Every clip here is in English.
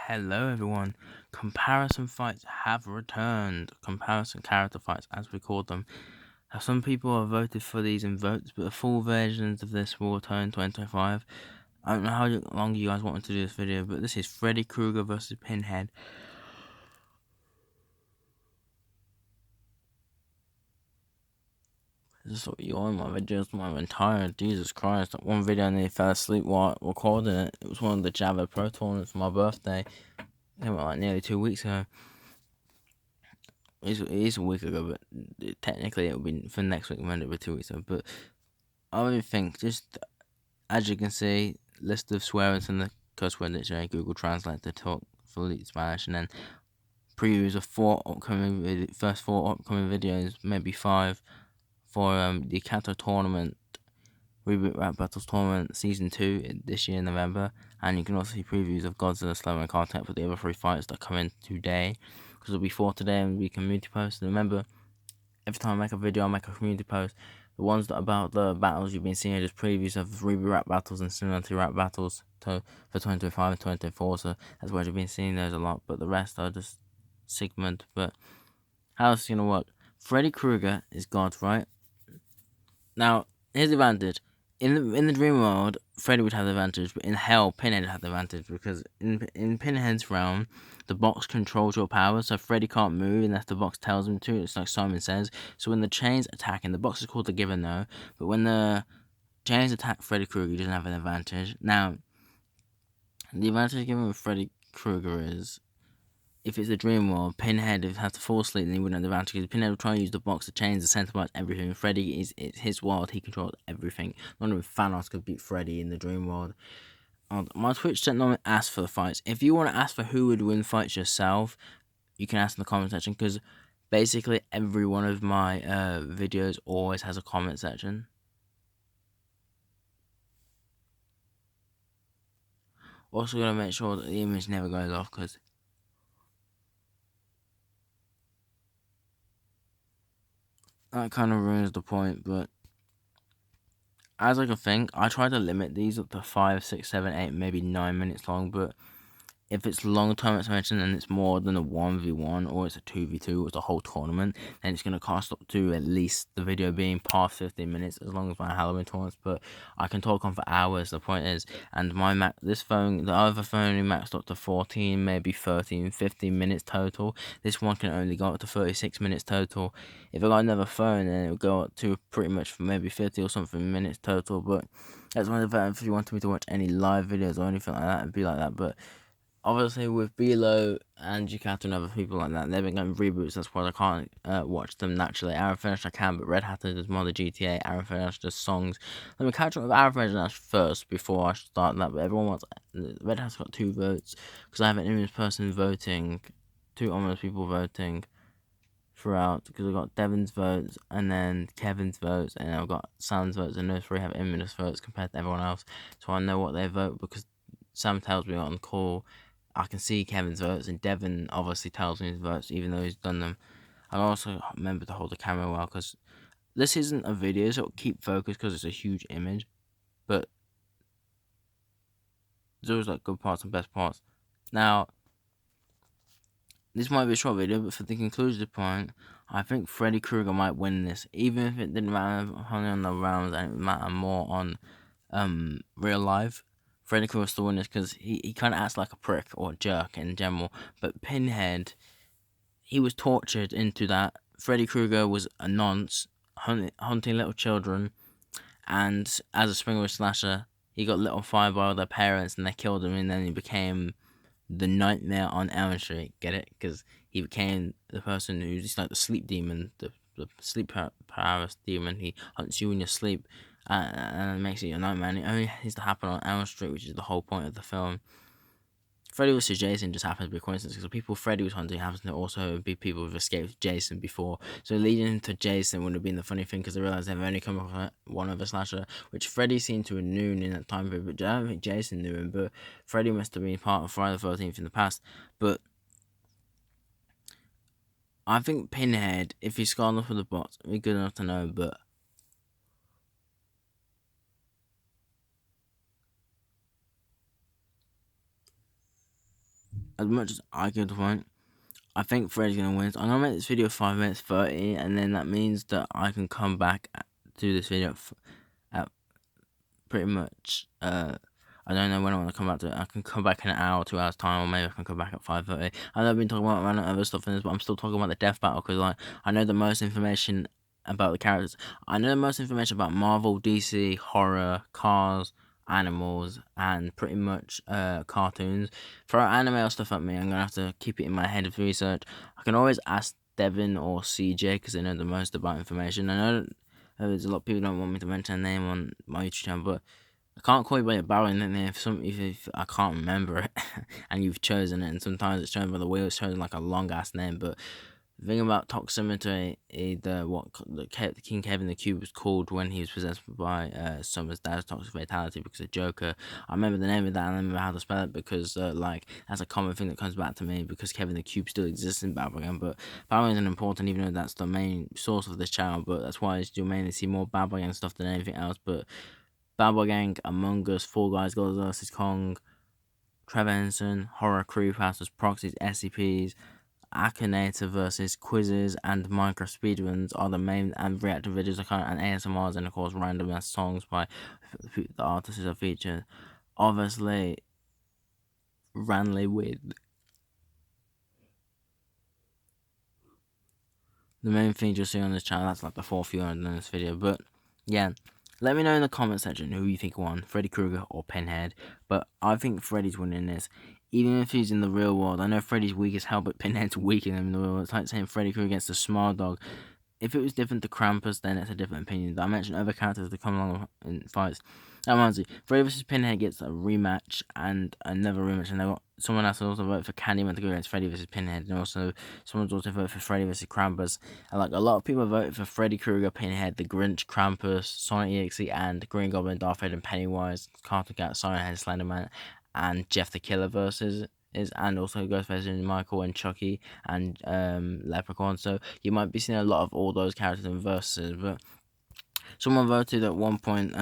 Hello everyone, comparison fights have returned, comparison character fights as we call them. Now, some people have voted for these in votes, but the full versions of this will return in 2025. I don't know how long you guys wanted to do this video, but this is Freddy Krueger versus Pinhead. This is what you all in my videos, I'm tired, Jesus Christ. That one video I nearly fell asleep while recording it. It was one of the Java Pro tournaments for my birthday. It was like nearly 2 weeks ago. It is a week ago, but technically it will be for next week, Monday, but 2 weeks ago. But I would think, just as you can see, list of swearings in the curse word dictionary, Google Translate to talk fully Spanish, and then previews of first four upcoming videos, maybe 5 for the Kanto tournament, Reboot Rap Battles tournament season 2 this year in November, and you can also see previews of Godzilla Slow content for the other 3 fights that come in today, because there'll be 4 today and we community posts. And remember, every time I make a video, I make a community post. The ones that about the battles you've been seeing are just previews of Reboot Rap Battles and Similarity Rap Battles for 2025 and 2024, so that's why you've been seeing those a lot, but the rest are just segment. But how's this gonna work? Freddy Krueger is God, right? Now, here's the advantage. In the dream world, Freddy would have the advantage, but in hell, Pinhead would have the advantage, because in Pinhead's realm, the box controls your power, so Freddy can't move unless the box tells him to. It's like Simon Says. So when the chains attack, and the box is called the Giver No, but when the chains attack Freddy Krueger, he doesn't have an advantage. Now, the advantage given with Freddy Krueger is, if it's a dream world, Pinhead has to fall asleep and he wouldn't have the advantage, because Pinhead will try and use the box, the chains, the center parts, everything. Freddy it's his world, he controls everything. Not even Thanos could beat Freddy in the dream world. My Twitch chat normally asks for the fights. If you want to ask for who would win fights yourself, you can ask in the comment section, because basically every one of my videos always has a comment section. Also gotta make sure that the image never goes off, because that kind of ruins the point. But as I can think, I try to limit these up to 5, 6, 7, 8, maybe 9 minutes long, but if it's long-term expansion and it's more than a 1v1 or it's a 2v2 or it's a whole tournament, then it's going to cost up to at least the video being past 15 minutes, as long as my Halloween tournaments. But I can talk on for hours, the point is. And my the other phone only maxed up to 14, maybe 13, 15 minutes total. This one can only go up to 36 minutes total. If I got another phone, then it would go up to pretty much maybe 50 or something minutes total. But that's one of the, if you wanted me to watch any live videos or anything like that, it'd be like that. But obviously, with Bilo and Jakarta and other people like that, they've been getting reboots. That's why I can't watch them naturally. Aaron Finish I can, but Red Hatter does more the GTA. Aaron Finish does songs. Let me catch up with Aaron Finish first before I start that. But everyone wants Red Hatter's got 2 votes, because I have an image person voting, 2 almost people voting throughout, because I've got Devin's votes and then Kevin's votes, and I've got Sam's votes, and those 3 have image votes compared to everyone else. So I know what they vote, because Sam tells me on the call. I can see Kevin's votes, and Devin obviously tells me his votes, even though he's done them. I also remember to hold the camera well, because this isn't a video, so keep focused, because it's a huge image. But there's always like good parts and best parts. Now, this might be a short video, but for the conclusive point, I think Freddy Krueger might win this, even if it didn't matter only on the rounds and it would matter more on real life. Freddy Krueger still win this, because he kind of acts like a prick or a jerk in general. But Pinhead, he was tortured into that. Freddy Krueger was a nonce, hunting little children, and as a Springwood slasher, he got lit on fire by all their parents, and they killed him, and then he became the Nightmare on Elm Street. Get it? Because he became the person who's just like the sleep demon, the sleep paralysis demon. He hunts you in your sleep, and makes it your nightmare. And it only has to happen on Elm Street, which is the whole point of the film. Freddy vs. Jason just happens to be a coincidence, because the people Freddy was hunting happens to also be people who've escaped Jason before. So leading into Jason would have been the funny thing, because they realised they've only come up with one other slasher, which Freddy seemed to have known in that time period, but I don't think Jason knew him. But Freddy must have been part of Friday the 13th in the past. But I think Pinhead, if he's gone enough with the bots, would be good enough to know. But as much as I could point, I think Freddy's gonna win. So I'm gonna make this video 5 minutes 30, and then that means that I can come back to this video at pretty much. I don't know when I want to come back to it. I can come back in an hour, 2 hours time, or maybe I can come back at 5:30. I know I've been talking about random other stuff in this, but I'm still talking about the death battle because like I know the most information about the characters. I know the most information about Marvel, DC, horror, cars, animals, and pretty much cartoons. For anime or stuff at me, I'm gonna have to keep it in my head of research. I can always ask Devin or CJ because they know the most about information. I know there's a lot of people who don't want me to mention a name on my YouTube channel, but I can't call you by your barrel name if I can't remember it and you've chosen it, and sometimes it's chosen by the wheel, it's chosen like a long ass name. But the thing about Toximetry, the King Kevin the Cube was called when he was possessed by Summer's dad's toxic fatality because of Joker. I remember the name of that and I remember how to spell it because like that's a common thing that comes back to me because Kevin the Cube still exists in Battleground, but Battleground isn't important even though that's the main source of this channel, but that's why you'll mainly see more Battleground stuff than anything else. But Bubble Gang, Among Us, Fall Guys, Godzilla vs. Kong, Trevor Henson, Horror Creepypastas, Proxies, SCPs, Akinator versus Quizzes, and Minecraft speedruns are the main and reactive videos and ASMRs, and of course random ass songs by the artists that are featured. Obviously, Ranley with the main thing you'll see on this channel. That's like the fourth viewer in this video, but yeah. Let me know in the comment section who you think won, Freddy Krueger or Pinhead. But I think Freddy's winning this. Even if he's in the real world, I know Freddy's weak as hell, but Pinhead's weaker than him in the real world. It's like saying Freddy Krueger against the small dog. If it was different to Krampus, then it's a different opinion. I mentioned other characters that come along in fights. That reminds me, Freddy vs. Pinhead gets a rematch and another rematch, and they got someone else also voted for Candyman to go against Freddy vs. Pinhead, and also someone's also voted for Freddy vs. Krampus. And like a lot of people voted for Freddy Krueger, Pinhead, the Grinch, Krampus, Sonic EXE, and Green Goblin, Darth Vader, and Pennywise, Carter Cat, Siren Head, Slenderman, and Jeff the Killer versus and also Ghostface and Michael and Chucky and Leprechaun. So you might be seeing a lot of all those characters in verses. But someone voted at one point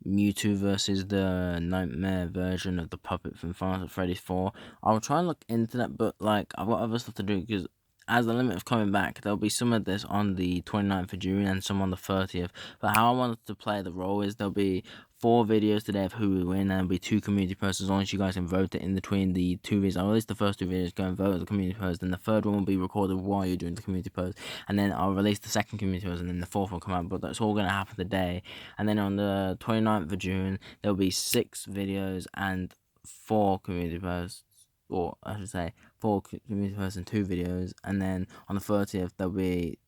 Mewtwo versus the Nightmare version of the puppet from Final Fantasy Freddy's 4. I'll try and look into that, but like I've got other stuff to do because as the limit of coming back, there'll be some of this on the 29th of June and some on the 30th. But how I wanted to play the role is there'll be 4 videos today of who will win, and there'll be 2 community posts as long as you guys can vote it in between the 2 videos. I'll release the first 2 videos, go and vote at the community post, then the third one will be recorded while you're doing the community post, and then I'll release the second community post, and then the fourth will come out. But that's all going to happen today. And then on the 29th of June, there'll be 6 videos and 4 community posts, or I should say 4 community posts and 2 videos, and then on the 30th there'll be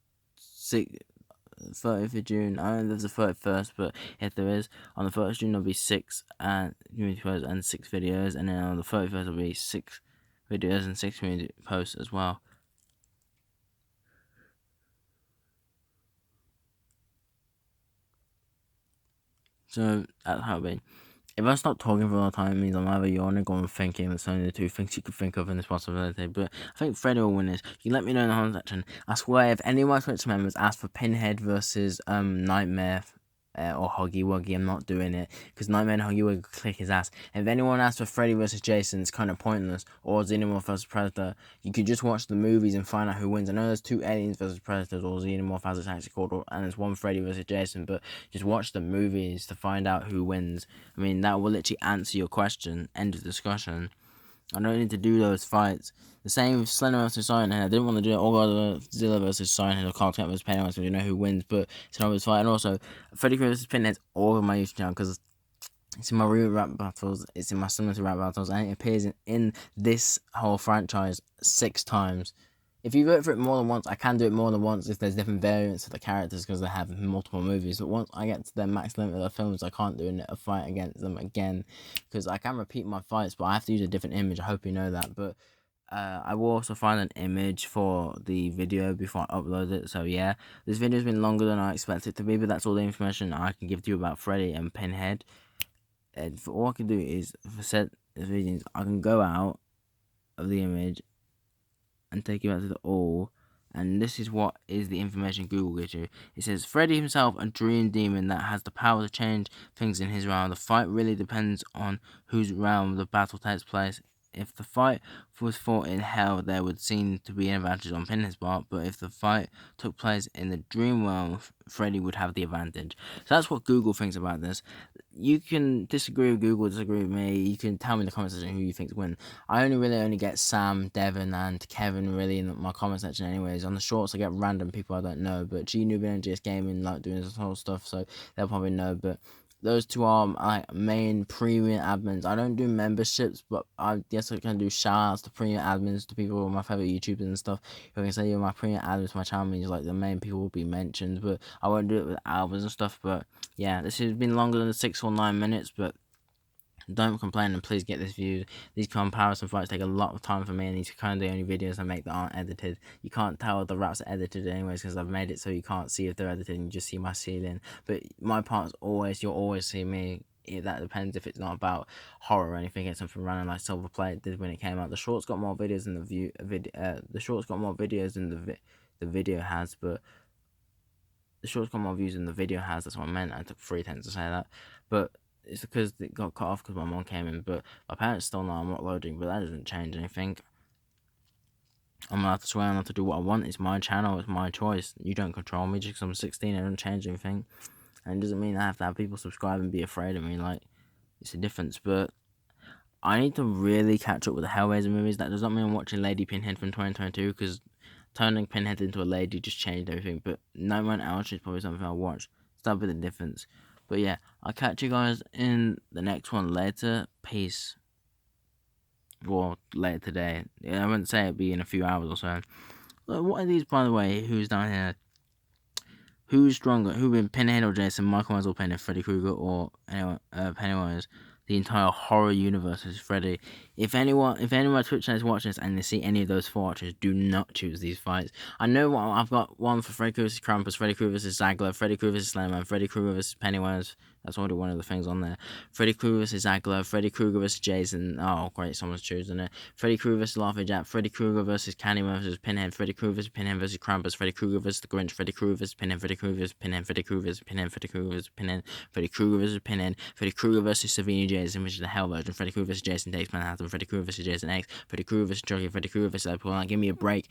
30th of June. I don't know if there's a 31st, but if there is, on the 1st of June there'll be 6 community posts and 6 videos, and then on the 31st there'll be 6 videos and 6 community posts as well. So that's how it'll be. If I stop talking for a long time, it means I'm either yawning or I'm thinking. That's only the 2 things you could think of in this possibility. But I think Freddy will win this. You can let me know in the comment section. I swear, if any of my Twitch members ask for Pinhead versus Nightmare or Huggy Wuggy, I'm not doing it because Nightmare and Huggy Wuggy click his ass. If anyone asks for Freddy versus Jason, it's kind of pointless. Or Xenomorph versus Predator, you could just watch the movies and find out who wins. I know there's 2 Aliens versus Predators or Xenomorph as it's actually called, and there's 1 Freddy versus Jason, but just watch the movies to find out who wins. I mean, that will literally answer your question. End of discussion. I don't need to do those fights. The same with Slender versus Silent Head. I didn't want to do it all Godzilla versus Silent Head or Carl Cat versus Pennywise, so you know who wins, but it's an obvious fight. And also, Freddy Krueger versus Pinhead's all over my YouTube channel because it's in my real rap battles, it's in my similar rap battles, and it appears in this whole franchise 6 times. If you vote for it more than once, I can do it more than once if there's different variants of the characters because they have multiple movies. But once I get to the max limit of the films, I can't do a fight against them again because I can repeat my fights, but I have to use a different image. I hope you know that. But I will also find an image for the video before I upload it. So yeah, this video has been longer than I expected it to be, but that's all the information I can give to you about Freddy and Pinhead. And for all I can do is for set videos, I can go out of the image and take you back to the all, and this is what is the information Google gives you. It says Freddy himself, a dream demon that has the power to change things in his realm. The fight really depends on whose realm the battle takes place if the fight was fought in hell, there would seem to be an advantage on Pinhead's part, but if the fight took place in the dream world, Freddy would have the advantage. So that's what Google thinks about this. You can disagree with Google, disagree with me. You can tell me in the comment section who you think's win. I only get Sam, Devon, and Kevin really in my comment section. Anyways, on the shorts I get random people I don't know, but G Noob and NGS Gaming like doing this whole stuff, so they'll probably know. But those two are my main premium admins. I don't do memberships, but I guess I can do shoutouts to premium admins, to people with my favorite YouTubers and stuff. If I can say you're my premium admins, my channel means like the main people will be mentioned, but I won't do it with albums and stuff. But yeah, this has been longer than 6 or 9 minutes, but don't complain and please get this view. These comparison fights take a lot of time for me, and these are kind of the only videos I make that aren't edited. You can't tell the raps are edited anyways because I've made it so you can't see if they're edited and you just see my ceiling. But my part's you'll always see me. That depends if it's not about horror or anything. It's something random like Silver Plate did when it came out. The shorts got more videos than the shorts got more videos than the video has, but the shorts got more views than the video has. That's what I meant. I took 3 attempts to say that, but it's because it got cut off because my mom came in. But my parents still know I'm uploading, but that doesn't change anything. I'm allowed to swear, I'm allowed to do what I want. It's my channel, it's my choice. You don't control me just because I'm 16. It doesn't change anything, and it doesn't mean I have to have people subscribe and be afraid of me. Like, it's a difference. But I need to really catch up with the Hellraiser movies. That does not mean I'm watching Lady Pinhead from 2022, because turning Pinhead into a lady just changed everything. But no one else is probably something I'll watch. So that'll be the difference. But yeah, I'll catch you guys in the next one later. Peace. Well, later today. Yeah, I wouldn't say it'd be in a few hours or so. Look, what are these, by the way? Who's down here? Who's stronger? Who been Pinhead or Jason? Michael Myers or Pinhead? Freddy Krueger or anyone? Pennywise? The entire horror universe is Freddy. If anyone Twitch channel is watching this and they see any of those 4 options, do not choose these fights. I know I've got one for Freddy Krueger vs. Krampus, Freddy Krueger vs. Zagler, Freddy Krueger vs. Slenderman, Freddy Krueger vs. Pennywise. That's already one of the things on there. Freddy Krueger vs. Zagler, Freddy Krueger vs. Jason. Oh, great, someone's choosing it. Freddy Krueger vs. Laughing Jack, Freddy Krueger vs. Candyman vs. Pinhead, Freddy Krueger vs. Pinhead vs. Krampus, Freddy Krueger vs. the Grinch, Freddy Krueger vs. Pinhead, Freddy Krueger vs. Pinhead, Freddy Krueger vs. Pinhead, Freddy Krueger vs. Pinhead, Freddy Krueger vs. Pinhead, Freddy Krueger vs. Savini Jason, which is the Hell version, Freddy Krueger vs. Jason Takes Manhattan, Freddy Krueger vs. Jason X, Freddy Krueger vs. Chucky, Freddy Krueger vs. Deadpool. Like, give me a break.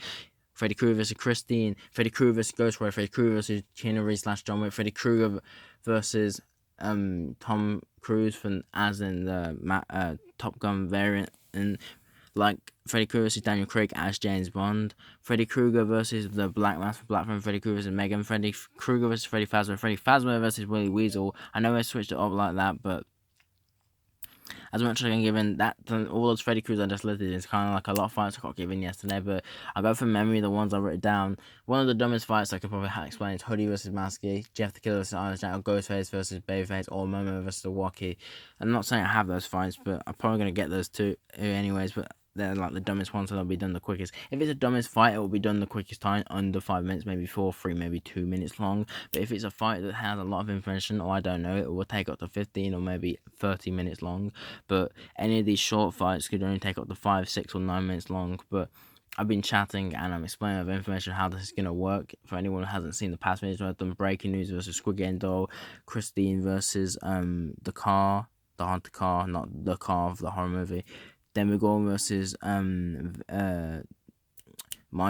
Freddy Krueger vs. Christine, Freddy Krueger vs. Ghost Warrior, Freddy Krueger vs. Keanu Reeves / John Wick, Freddy Krueger vs. Tom Cruise as in the Top Gun variant, and like Freddy Krueger vs. Daniel Craig as James Bond, Freddy Krueger vs. the Black Mask for Black Phone, Freddy Krueger vs. Megan, Freddy Krueger vs. Freddy Fazbear vs. Willy Weasel. I know I switched it up like that, but as much as I can give in that, all those Freddy Kruegers I just listed is kind of like a lot of fights I got given yesterday, but I go from memory the ones I wrote down. One of the dumbest fights I could probably explain is Hoodie vs. Masky, Jeff the Killer vs. Honest Jack, or Ghostface vs. Babyface, or Momo vs. the Walkie. I'm not saying I have those fights, but I'm probably going to get those two anyways, but they're like the dumbest ones, so they'll be done the quickest. If it's a dumbest fight, it will be done the quickest time, under 5 minutes, maybe 4, 3, maybe 2 minutes long. But if it's a fight that has a lot of information, or I don't know, it will take up to 15 or maybe 30 minutes long. But any of these short fights could only take up to 5, 6, or 9 minutes long. But I've been chatting and I'm explaining of information how this is going to work. For anyone who hasn't seen the past videos, I've done Breaking News versus Squid and Doll, Christine versus the haunted car, not the car of the horror movie, Demigorgon versus Mind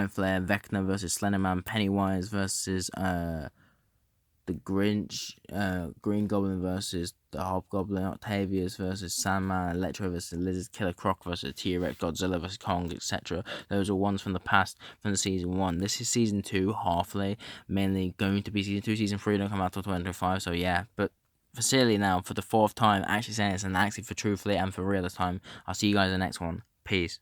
Flayer, Vecna versus Slenderman, Pennywise versus the Grinch, Green Goblin versus the Hobgoblin, Octavius versus Sandman, Electro versus Lizard, Killer Croc versus T-Rex, Godzilla versus Kong, etc. Those are ones from the past, from the season 1. This is season 2, halfway, mainly going to be season 2. Season 3 don't come out till 2025, so yeah, but for silly now, for the 4th time, actually saying this, and actually for truthfully and for real this time, I'll see you guys in the next one. Peace.